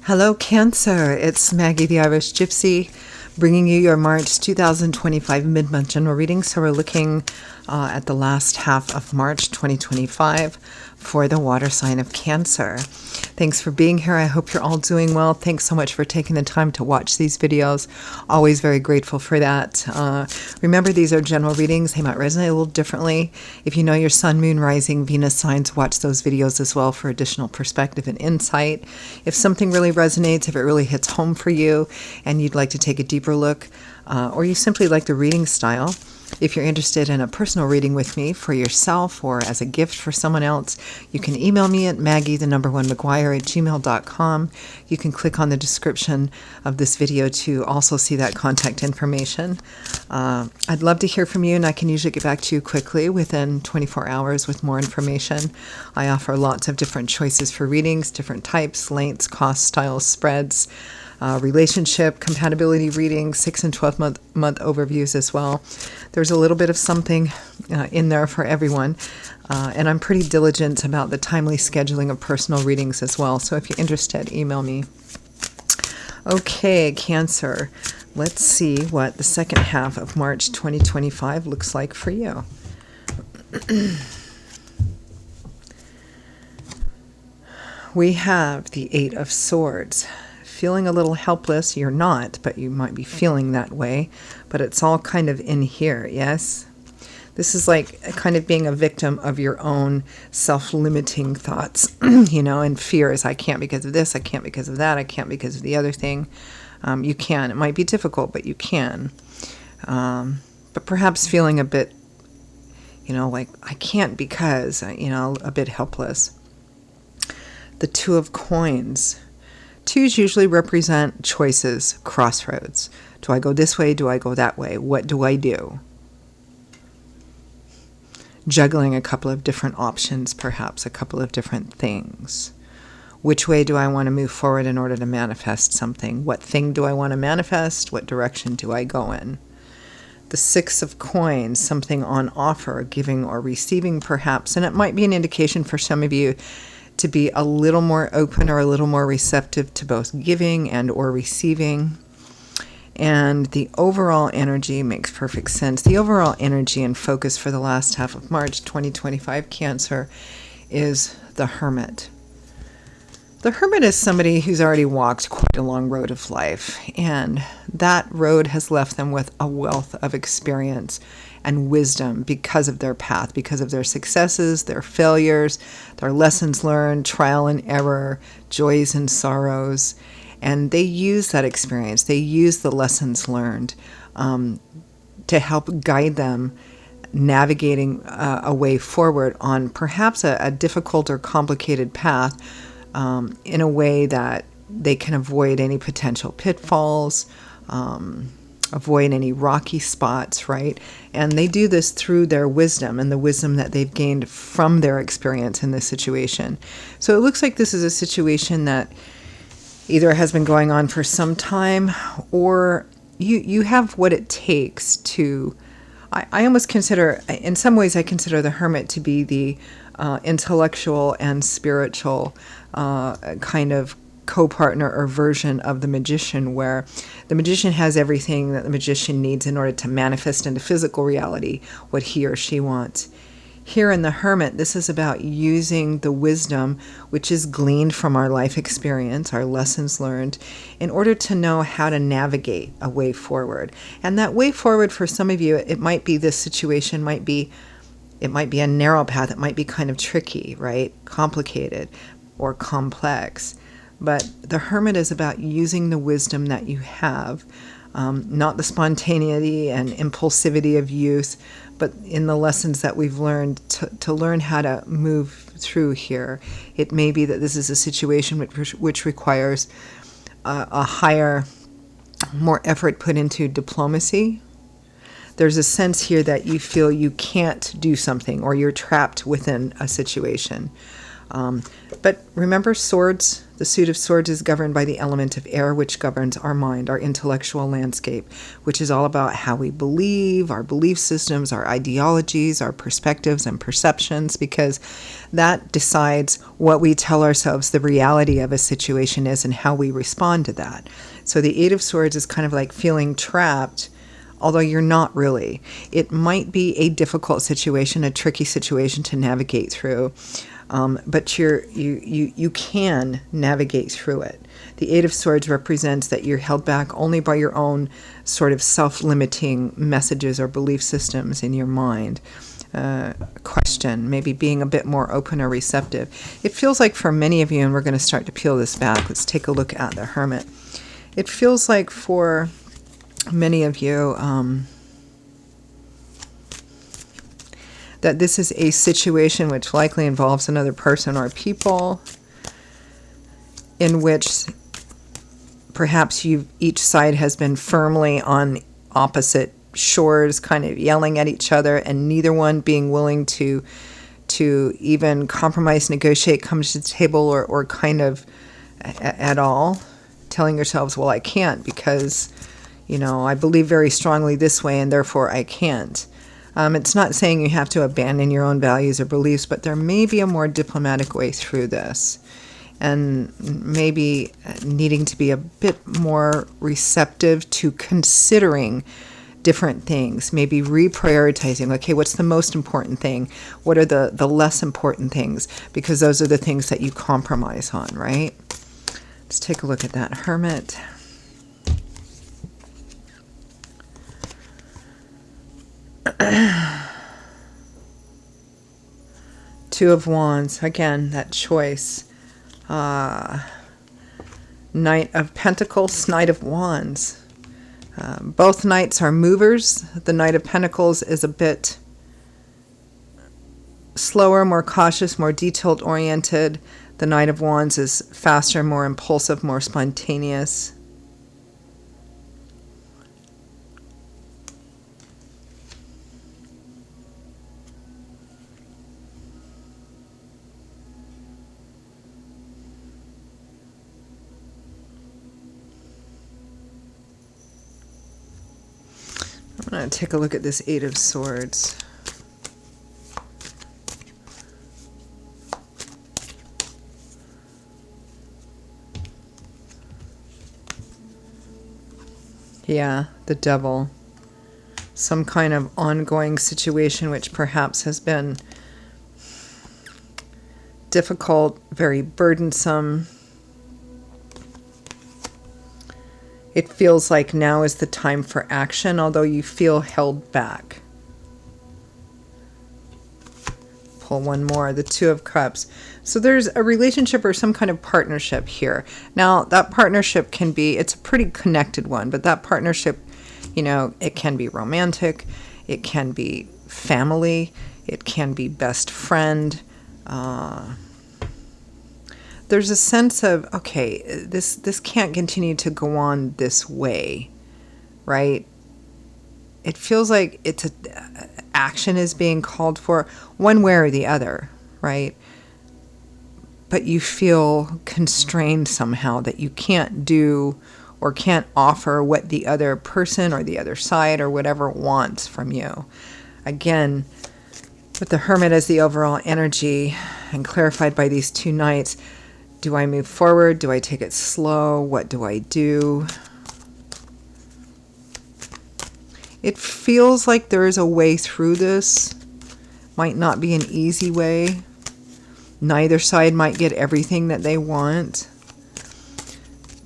Hello, Cancer. It's Maggie the Irish Gypsy bringing you your March 2025 mid-month general reading. So we're looking at the last half of March 2025 for the water sign of Cancer. Thanks for being here. I hope you're all doing well. Thanks so much for taking the time to watch these videos. Always very grateful for that. Remember, these are general readings. They might resonate a little differently. If you know your sun, moon, rising, Venus signs, watch those videos as well for additional perspective and insight. If something really resonates, if it really hits home for you and you'd like to take a deeper look, or you simply like the reading style, if you're interested in a personal reading with me for yourself or as a gift for someone else, you can email me at maggie1mcguire@gmail.com. You can click on the description of this video to also see that contact information. I'd love to hear from you, and I can usually get back to you quickly within 24 hours with more information. I offer lots of different choices for readings, different types, lengths, costs, styles, spreads, relationship, compatibility readings, 6 and 12 month overviews as well. There's a little bit of something in there for everyone. And I'm pretty diligent about the timely scheduling of personal readings as well. So if you're interested, email me. Okay, Cancer. Let's see what the second half of March 2025 looks like for you. We have the Eight of Swords. Feeling a little helpless. You're not, but you might be feeling that way. But it's all kind of in here, yes? This is like kind of being a victim of your own self-limiting thoughts, and fears. I can't because of this, I can't because of that, I can't because of the other thing. You can. It might be difficult, but you can. But perhaps feeling a bit, like I can't because, a bit helpless. The Two of Coins. Twos usually represent choices, crossroads. Do I go this way? Do I go that way? What do I do? Juggling a couple of different options, perhaps a couple of different things. Which way do I want to move forward in order to manifest something? What thing do I want to manifest? What direction do I go in? The Six of Coins, something on offer, giving or receiving perhaps. And it might be an indication for some of you to be a little more open or a little more receptive to both giving and or receiving. And the overall energy makes perfect sense. The overall energy and focus for the last half of March 2025 Cancer is the Hermit. The Hermit is somebody who's already walked quite a long road of life, and that road has left them with a wealth of experience and wisdom because of their path, because of their successes, their failures, their lessons learned, trial and error, joys and sorrows. And they use that experience, they use the lessons learned to help guide them navigating a way forward on perhaps a difficult or complicated path, in a way that they can avoid any potential pitfalls, avoid any rocky spots, right? And they do this through their wisdom and the wisdom that they've gained from their experience in this situation. So it looks like this is a situation that either has been going on for some time, or you have what it takes to... I almost consider, in some ways I consider the Hermit to be the intellectual and spiritual kind of co-partner or version of the Magician, where the Magician has everything that the Magician needs in order to manifest into physical reality what he or she wants. Here in the Hermit, this is about using the wisdom which is gleaned from our life experience, our lessons learned, in order to know how to navigate a way forward. And that way forward for some of you, it might be this situation, it might be a narrow path, it might be kind of tricky, right? Complicated or complex. But the Hermit is about using the wisdom that you have, not the spontaneity and impulsivity of youth, but in the lessons that we've learned to learn how to move through here. It may be that this is a situation which requires a higher, more effort put into diplomacy. There's a sense here that you feel you can't do something or you're trapped within a situation. But remember, swords, the suit of swords is governed by the element of air, which governs our mind, our intellectual landscape, which is all about how we believe, our belief systems, our ideologies, our perspectives and perceptions, because that decides what we tell ourselves the reality of a situation is and how we respond to that. So the Eight of Swords is kind of like feeling trapped, although you're not really. It might be a difficult situation, a tricky situation to navigate through. But you can navigate through it. The Eight of Swords represents that you're held back only by your own sort of self-limiting messages or belief systems in your mind. Question, maybe being a bit more open or receptive. It feels like for many of you, and we're going to start to peel this back, let's take a look at the Hermit. It feels like for many of you, that this is a situation which likely involves another person or people, in which perhaps each side has been firmly on opposite shores, kind of yelling at each other, and neither one being willing to even compromise, negotiate, come to the table, or kind of at all, telling yourselves, well, I can't because, I believe very strongly this way and therefore I can't. It's not saying you have to abandon your own values or beliefs, but there may be a more diplomatic way through this, and maybe needing to be a bit more receptive to considering different things, maybe reprioritizing. Okay, what's the most important thing? What are the less important things? Because those are the things that you compromise on, right? Let's take a look at that Hermit. Two of Wands, again, that choice. Knight of Pentacles, Knight of Wands. Both knights are movers. The Knight of Pentacles is a bit slower, more cautious, more detailed oriented. The Knight of Wands is faster, more impulsive, more spontaneous. I'm going to take a look at this Eight of Swords. Yeah, the Devil. Some kind of ongoing situation which perhaps has been difficult, very burdensome. It feels like now is the time for action, although you feel held back. Pull one more, the Two of Cups. So there's a relationship or some kind of partnership here. Now, that partnership can be, it's a pretty connected one, but that partnership, it can be romantic, it can be family, it can be best friend. There's a sense of, okay, this can't continue to go on this way, right? It feels like action is being called for one way or the other, right? But you feel constrained somehow that you can't do or can't offer what the other person or the other side or whatever wants from you. Again, with the Hermit as the overall energy and clarified by these two knights, do I move forward? Do I take it slow? What do I do? It feels like there is a way through this. Might not be an easy way. Neither side might get everything that they want.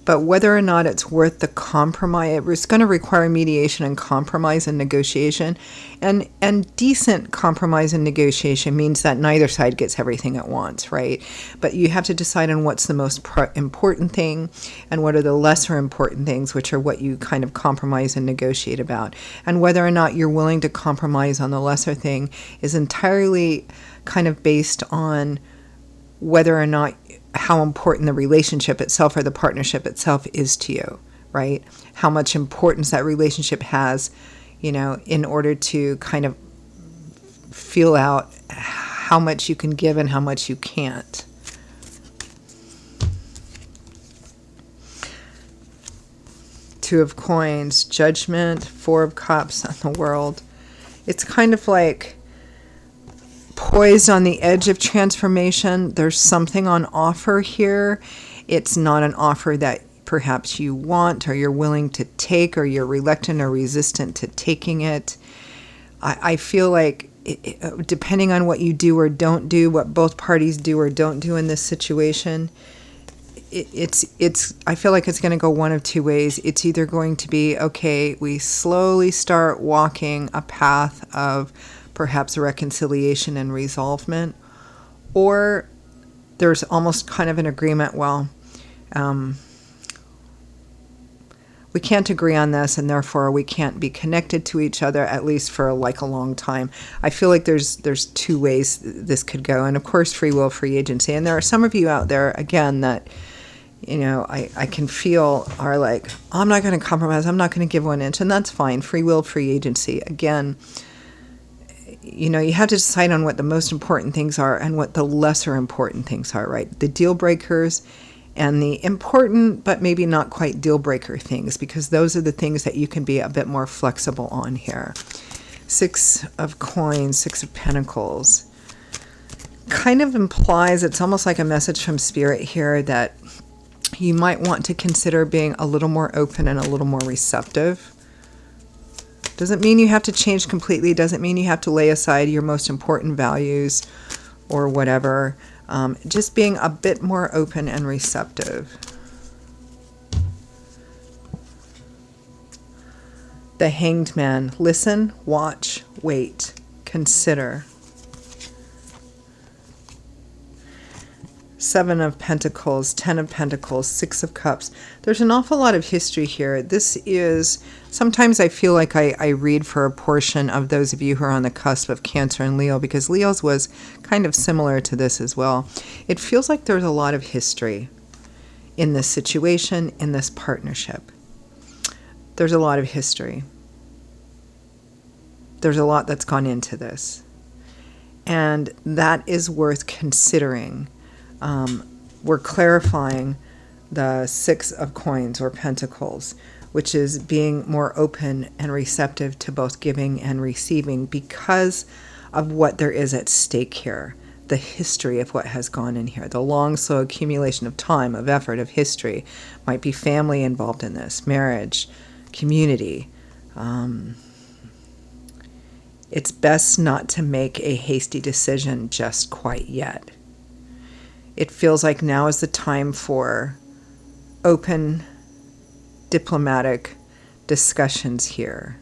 But whether or not it's worth the compromise, it's going to require mediation and compromise and negotiation. And decent compromise and negotiation means that neither side gets everything at once, right? But you have to decide on what's the most important thing and what are the lesser important things, which are what you kind of compromise and negotiate about. And whether or not you're willing to compromise on the lesser thing is entirely kind of based on whether or not how important the relationship itself or the partnership itself is to you, right? How much importance that relationship has, in order to kind of feel out how much you can give and how much you can't. Two of Coins, Judgment, Four of Cups, and the World. It's kind of like poised on the edge of transformation. There's something on offer here. It's not an offer that perhaps you want or you're willing to take, or you're reluctant or resistant to taking it. I feel like depending on what you do or don't do, what both parties do or don't do in this situation, I feel like it's going to go one of two ways. It's either going to be, okay, we slowly start walking a path of perhaps reconciliation and resolvement, or there's almost kind of an agreement, well, we can't agree on this, and therefore we can't be connected to each other, at least for like a long time. I feel like there's two ways this could go. And of course, free will, free agency. And there are some of you out there, again, that, you know, I can feel are like, I'm not going to compromise. I'm not going to give 1 inch. And that's fine. Free will, free agency. Again, you know, you have to decide on what the most important things are and what the lesser important things are, right? The deal breakers and the important but maybe not quite deal breaker things, because those are the things that you can be a bit more flexible on here. 6 of Coins, 6 of Pentacles. Kind of implies, it's almost like a message from Spirit here, that you might want to consider being a little more open and a little more receptive. Doesn't mean you have to change completely. Doesn't mean you have to lay aside your most important values or whatever. Just being a bit more open and receptive. The Hanged Man. Listen, watch, wait, consider. 7 of Pentacles, 10 of Pentacles, 6 of Cups. There's an awful lot of history here. This is, sometimes I feel like I read for a portion of those of you who are on the cusp of Cancer and Leo, because Leo's was kind of similar to this as well. It feels like there's a lot of history in this situation, in this partnership. There's a lot of history. There's a lot that's gone into this. And that is worth considering. We're clarifying the 6 of Coins or Pentacles, which is being more open and receptive to both giving and receiving because of what there is at stake here, the history of what has gone in here, the long, slow accumulation of time, of effort, of history. Might be family involved in this, marriage, community. It's best not to make a hasty decision just quite yet. It feels like now is the time for open, diplomatic discussions here.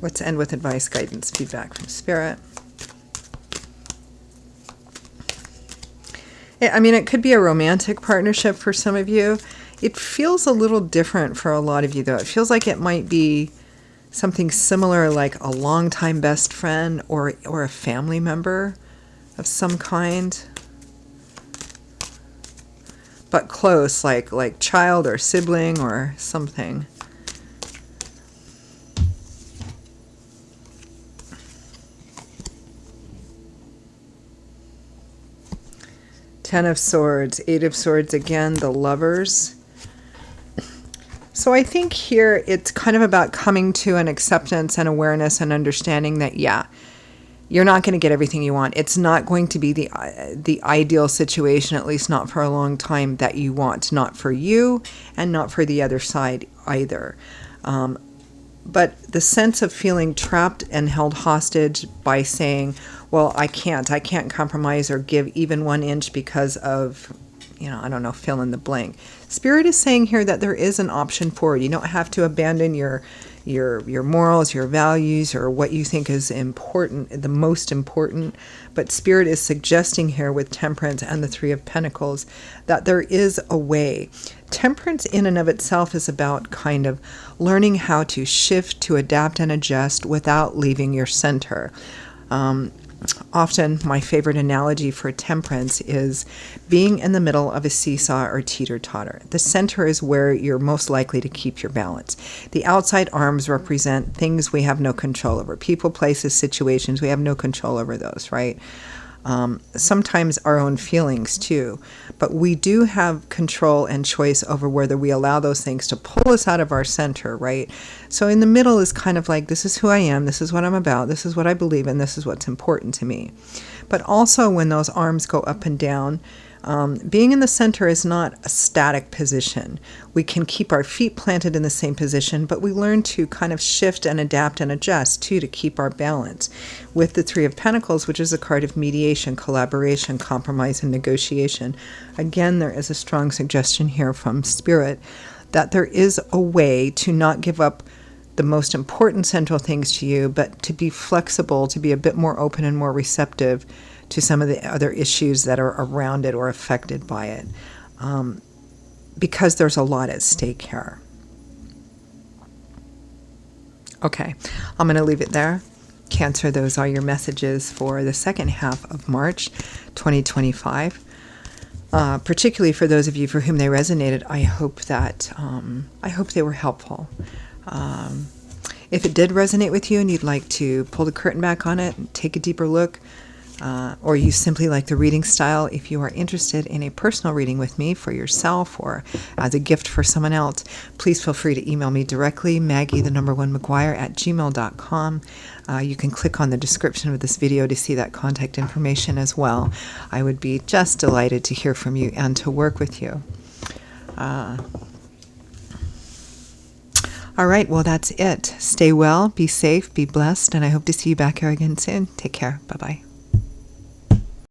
Let's end with advice, guidance, feedback from Spirit. I mean, it could be a romantic partnership for some of you. It feels a little different for a lot of you, though. It feels like it might be something similar, like a longtime best friend or a family member of some kind, but close, like child or sibling or something. Ten of Swords, 8 of Swords again, the Lovers. So I think here it's kind of about coming to an acceptance and awareness and understanding that, yeah, you're not going to get everything you want. It's not going to be the ideal situation, at least not for a long time, that you want. Not for you and not for the other side either. But the sense of feeling trapped and held hostage by saying, well, I can't compromise or give even 1 inch because of, I don't know, fill in the blank. Spirit is saying here that there is an option forward. You don't have to abandon your morals, your values, or what you think is important, the most important. But Spirit is suggesting here with Temperance and the 3 of Pentacles that there is a way. Temperance in and of itself is about kind of learning how to shift, to adapt and adjust without leaving your center. Often my favorite analogy for temperance is being in the middle of a seesaw or teeter-totter. The center is where you're most likely to keep your balance. The outside arms represent things we have no control over. People, places, situations, we have no control over those, right? sometimes our own feelings too. But we do have control and choice over whether we allow those things to pull us out of our center, right? So in the middle is kind of like, this is who I am, this is what I'm about, this is what I believe in, this is what's important to me. But also when those arms go up and down, being in the center is not a static position. We can keep our feet planted in the same position, but we learn to kind of shift and adapt and adjust too to keep our balance. With the Three of Pentacles, which is a card of mediation, collaboration, compromise, and negotiation, again, there is a strong suggestion here from Spirit that there is a way to not give up the most important central things to you, but to be flexible, to be a bit more open and more receptive to some of the other issues that are around it or affected by it, because there's a lot at stake here. Okay, I'm going to leave it there. Cancer, those are your messages for the second half of March 2025. Particularly for those of you for whom they resonated, I hope they were helpful. If it did resonate with you and you'd like to pull the curtain back on it and take a deeper look, or you simply like the reading style, if you are interested in a personal reading with me for yourself or as a gift for someone else, please feel free to email me directly, Maggie1McGuire@gmail.com. You can click on the description of this video to see that contact information as well. I would be just delighted to hear from you and to work with you. All right, well, that's it. Stay well, be safe, be blessed, and I hope to see you back here again soon. Take care. Bye-bye.